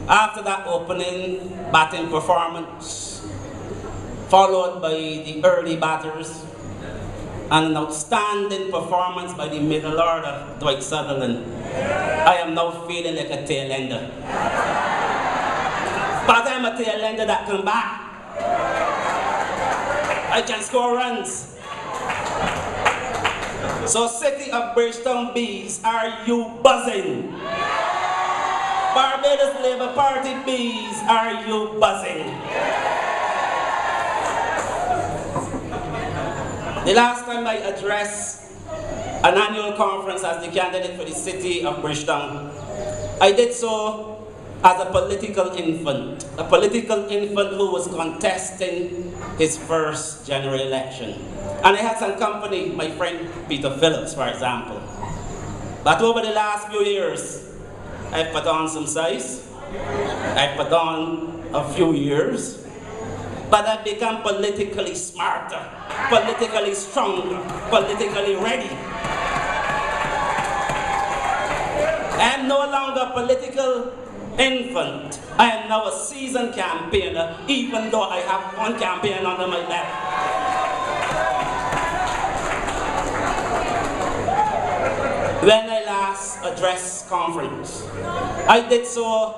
After that opening batting performance, followed by the early batters, and an outstanding performance by the middle order, Dwight Sutherland, I am now feeling like a tail ender. But I'm a tail ender that can back. I can score runs. So City of Bridgetown Bees, are you buzzing? Barbados Labour Party Bees, are you buzzing? The last time I addressed an annual conference as the candidate for the City of Bridgetown, I did so as a political infant who was contesting his first general election. And I had some company, my friend Peter Phillips, for example. But over the last few years, I've put on some size, I've put on a few years, but I've become politically smarter, politically stronger, politically ready. I'm no longer a political infant. I am now a seasoned campaigner, even though I have one campaign under my belt. When I last addressed conference, I did so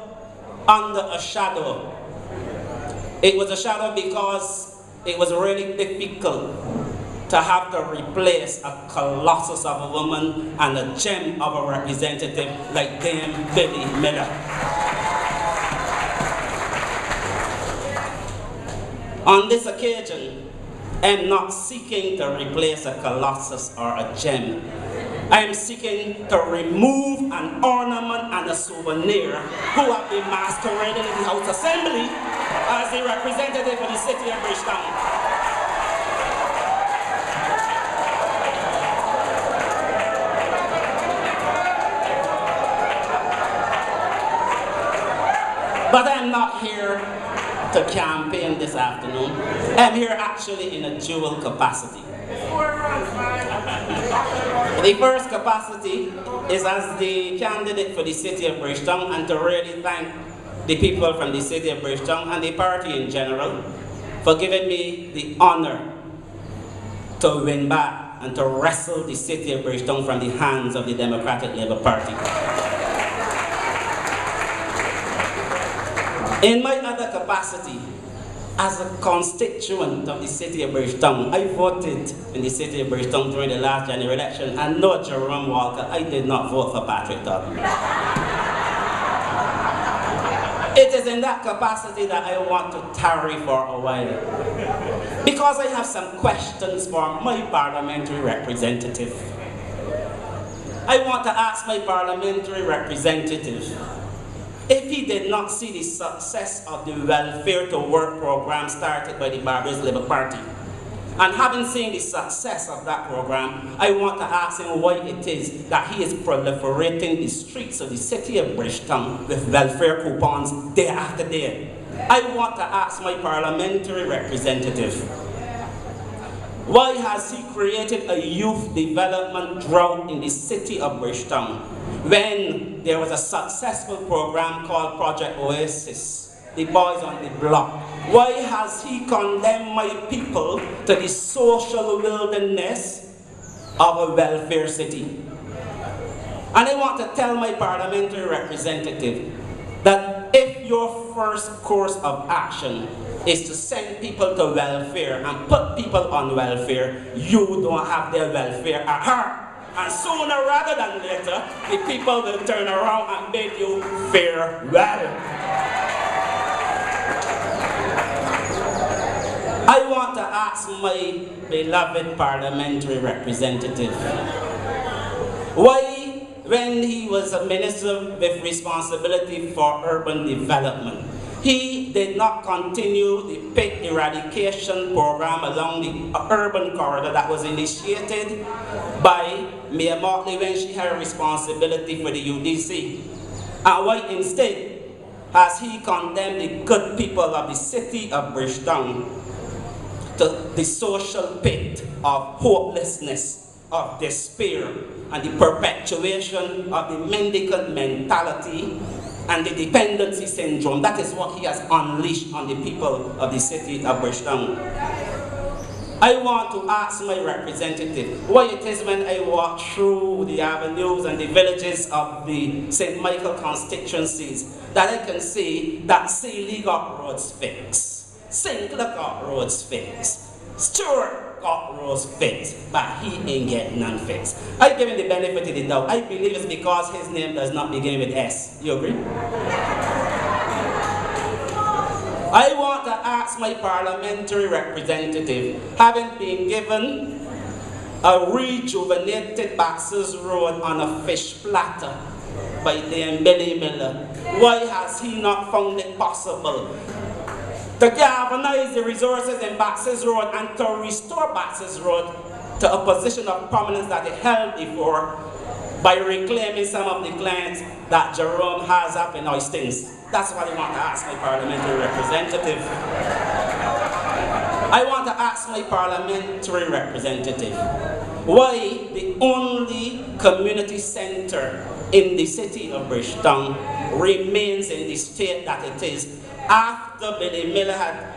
under a shadow. It was a shadow because it was really difficult to have to replace a colossus of a woman and a gem of a representative like Dame Billy Miller. On this occasion, I'm not seeking to replace a colossus or a gem. I am seeking to remove an ornament and a souvenir who have been masquerading in the House Assembly as the representative of the City of Bridgetown. But I'm not here to campaign this afternoon. I'm here actually in a dual capacity. The first capacity is as the candidate for the City of Bridgetown, and to really thank the people from the City of Bridgetown and the party in general for giving me the honor to win back and to wrestle the City of Bridgetown from the hands of the Democratic Labour Party. In my other capacity, as a constituent of the City of Bridgetown, I voted in the City of Bridgetown during the last general election, and no, Jerome Walker, I did not vote for Patrick Todd. It is in that capacity that I want to tarry for a while, because I have some questions for my parliamentary representative. I want to ask my parliamentary representative if he did not see the success of the Welfare to Work program started by the Barbados Labour Party, and having seen the success of that program, I want to ask him why it is that he is proliferating the streets of the City of Bridgetown with welfare coupons day after day. I want to ask my parliamentary representative, why has he created a youth development drought in the City of Bridgetown when there was a successful program called Project Oasis, the boys on the block? Why has he condemned my people to the social wilderness of a welfare city? And I want to tell my parliamentary representative that if your first course of action is to send people to welfare and put people on welfare, you don't have their welfare at heart. And sooner rather than later, the people will turn around and bid you farewell. I want to ask my beloved parliamentary representative, why, when he was a minister with responsibility for urban development, he did not continue the pig eradication program along the urban corridor that was initiated by Mayor Motley when she had a responsibility for the UDC? And why instead has he condemned the good people of the City of Bridgetown to the social pit of hopelessness, of despair, and the perpetuation of the mendicant mentality and the dependency syndrome. That is what he has unleashed on the people of the city of Bridgetown. I want to ask my representative why it is when I walk through the avenues and the villages of the St. Michael constituencies that I can see that Sealy got roads fixed, Sinclair got roads fixed, Stewart got roads fixed, but he ain't getting none fixed. I give him the benefit of the doubt. I believe it's because his name does not begin with S. You agree? I want to ask my parliamentary representative, having been given a rejuvenated Baxter's Road on a fish platter by the Billy Miller, why has he not found it possible to galvanize the resources in Baxter's Road and to restore Baxter's Road to a position of prominence that it held before by reclaiming some of the clients that Jerome has up in Oistins? That's what I want to ask my parliamentary representative. I want to ask my parliamentary representative why the only community center in the city of Bridgetown remains in the state that it is after Billy Miller had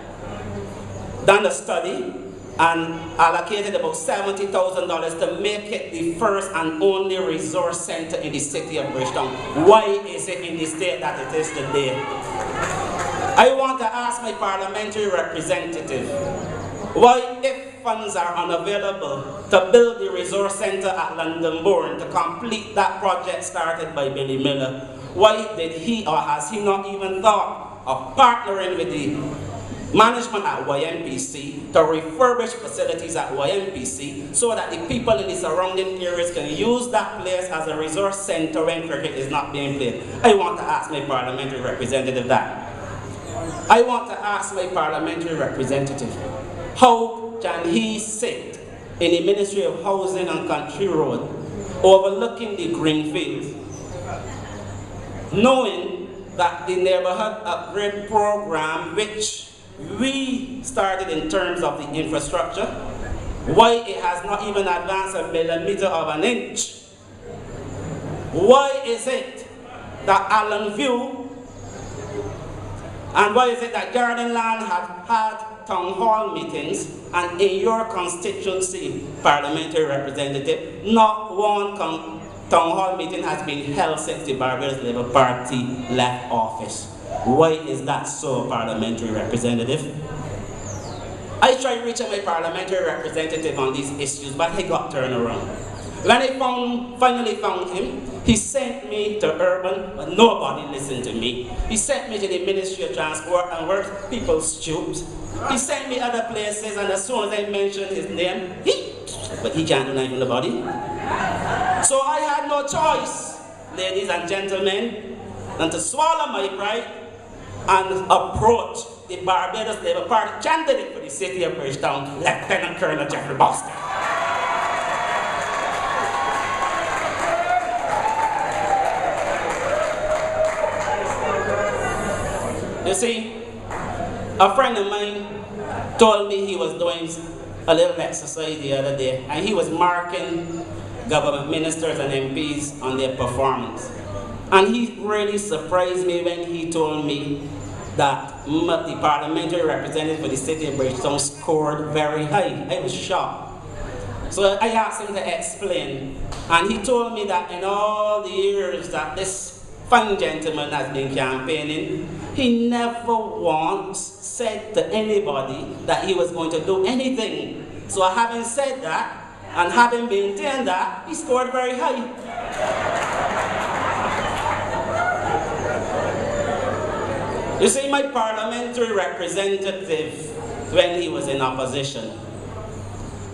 done a study and allocated about $70,000 to make it the first and only resource center in the city of Bridgetown. Why is it in the state that it is today? I want to ask my parliamentary representative, why, if funds are unavailable to build the resource center at London Bourne to complete that project started by Billy Miller, why did he or has he not even thought of partnering with the management at YMPC to refurbish facilities at YMPC so that the people in the surrounding areas can use that place as a resource center when cricket is not being played? I want to ask my parliamentary representative that. I want to ask my parliamentary representative, how can he sit in the Ministry of Housing and Country Road overlooking the green fields, knowing that the neighborhood upgrade program, which we started in terms of the infrastructure, why it has not even advanced a millimeter of an inch? Why is it that Allen View, and why is it that Garden Land have had town hall meetings, and in your constituency, parliamentary representative, not one town hall meeting has been held since the Barbados Labour Party left office? Why is that so, parliamentary representative? I tried reaching my parliamentary representative on these issues, but he got turned around. When I finally found him, he sent me to Urban, but nobody listened to me. He sent me to the Ministry of Transport and Works, people stooped. He sent me other places, and as soon as I mentioned his name, but he can't do nothing about it. So I had no choice, ladies and gentlemen, than to swallow my pride and approach the Barbados Labour Party candidate for the city of Bridgetown, Lieutenant Colonel Jeffrey Bostic. You see, a friend of mine told me he was doing a little exercise the other day, and he was marking government ministers and MPs on their performance. And he really surprised me when he told me that the parliamentary representative for the city of Bridgetown scored very high. I was shocked. So I asked him to explain, and he told me that in all the years that this fine gentleman has been campaigning, he never once said to anybody that he was going to do anything. So having said that, and having maintained that, he scored very high. You see, my parliamentary representative, when he was in opposition,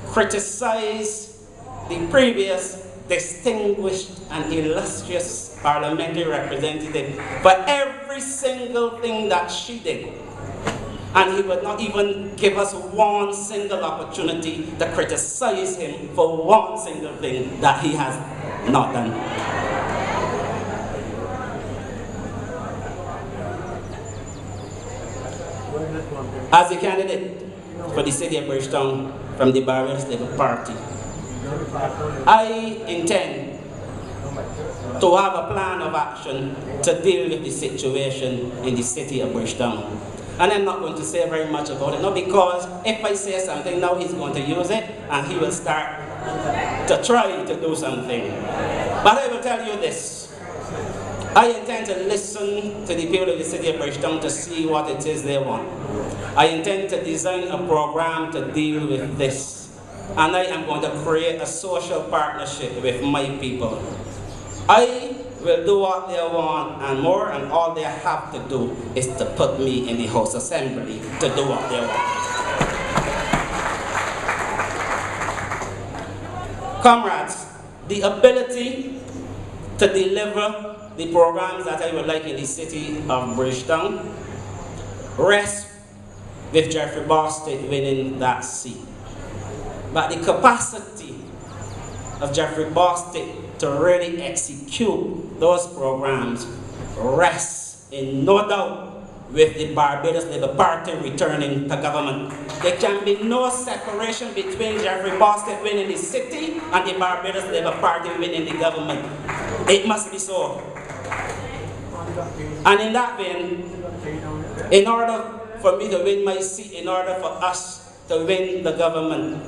criticized the previous distinguished and illustrious parliamentary representative for every single thing that she did. And he would not even give us one single opportunity to criticize him for one single thing that he has not done. As a candidate for the city of Bridgetown from the Barbados Labour Party, I intend to have a plan of action to deal with the situation in the city of Bridgetown. And I'm not going to say very much about it, not because if I say something now, he's going to use it and he will start to try to do something. But I will tell you this. I intend to listen to the people of the city of Bridgetown to see what it is they want. I intend to design a program to deal with this. And I am going to create a social partnership with my people. I will do what they want and more, and all they have to do is to put me in the House Assembly to do what they want. Comrades, the ability to deliver the programs that I would like in the city of Bridgetown rests with Jeffrey Bostic winning that seat. But the capacity of Jeffrey Bostic to really execute those programs rests in no doubt with the Barbados Labour Party returning to government. There can be no separation between Jeffrey Bostic winning the city and the Barbados Labour Party winning the government. It must be so. And in that vein, in order for me to win my seat, in order for us to win the government,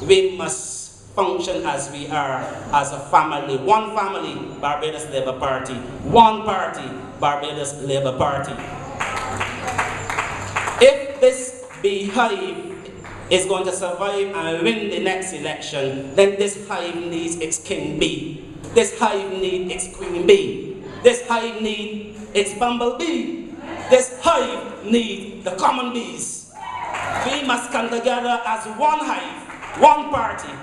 we must function as we are, as a family. One family, Barbados Labour Party. One party, Barbados Labour Party. If this beehive is going to survive and win the next election, then this hive needs its king bee. This hive needs its queen bee. This hive needs its bumblebee. This hive needs the common bees. We must come together as one hive, one party.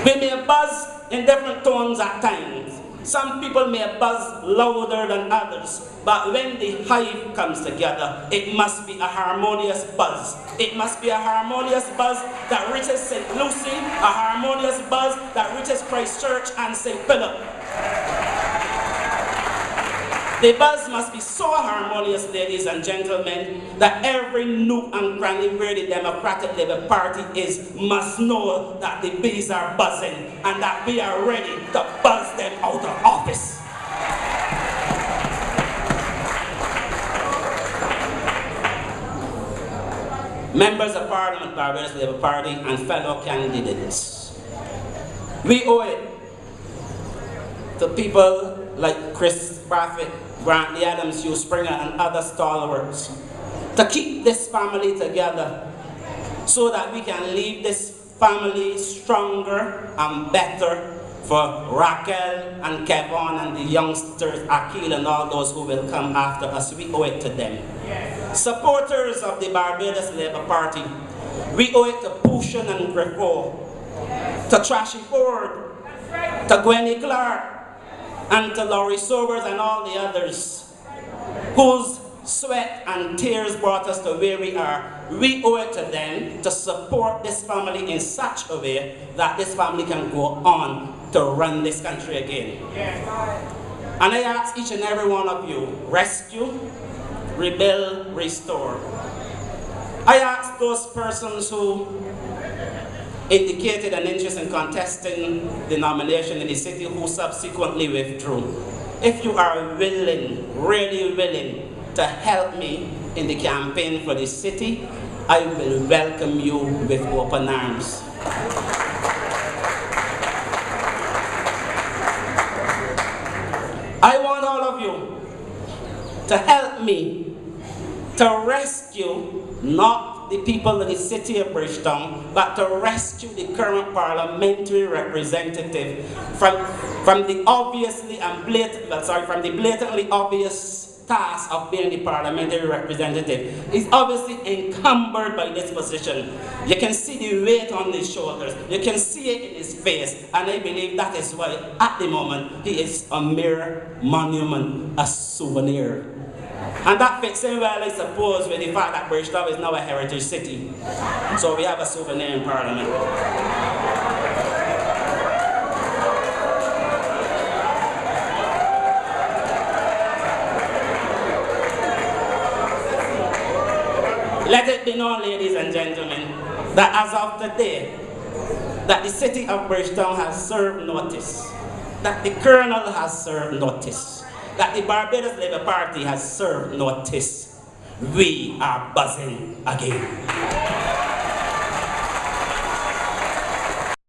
We may buzz in different tones at times. Some people may buzz louder than others, but when the hive comes together, it must be a harmonious buzz. It must be a harmonious buzz that reaches St. Lucie, a harmonious buzz that reaches Christchurch and St. Philip. The buzz must be so harmonious, ladies and gentlemen, that every nook and cranny where the Democratic Labour Party is must know that the bees are buzzing and that we are ready to buzz them out of office. Members of Parliament, Barbados Labour Party, and fellow candidates, we owe it to people like Chris Braffett, Grant Lee Adams, Hugh Springer, and other stalwarts to keep this family together so that we can leave this family stronger and better for Raquel and Kevon and the youngsters, Akil and all those who will come after us. We owe it to them. Yes. Supporters of the Barbados Labour Party, we owe it to Pushan and Griffo, to Trashy Ford, to Gwenny Clark, and to Laurie Sobers and all the others whose sweat and tears brought us to where we are. We owe it to them to support this family in such a way that this family can go on to run this country again. And I ask each and every one of you, rescue, rebuild, restore. I ask those persons who indicated an interest in contesting the nomination in the city who subsequently withdrew. If you are willing, really willing to help me in the campaign for the city, I will welcome you with open arms. I want all of you to help me to rescue not the people of the city of Bridgetown, but to rescue the current parliamentary representative from the blatantly obvious task of being the parliamentary representative. He's obviously encumbered by this position. You can see the weight on his shoulders. You can see it in his face. And I believe that is why, at the moment, he is a mere monument, a souvenir. And that fits in well, I suppose, with the fact that Bridgetown is now a heritage city. So we have a souvenir in Parliament. Let it be known, ladies and gentlemen, that as of today, that the city of Bridgetown has served notice. that the Colonel has served notice, that the Barbados Labour Party has served notice. We are buzzing again.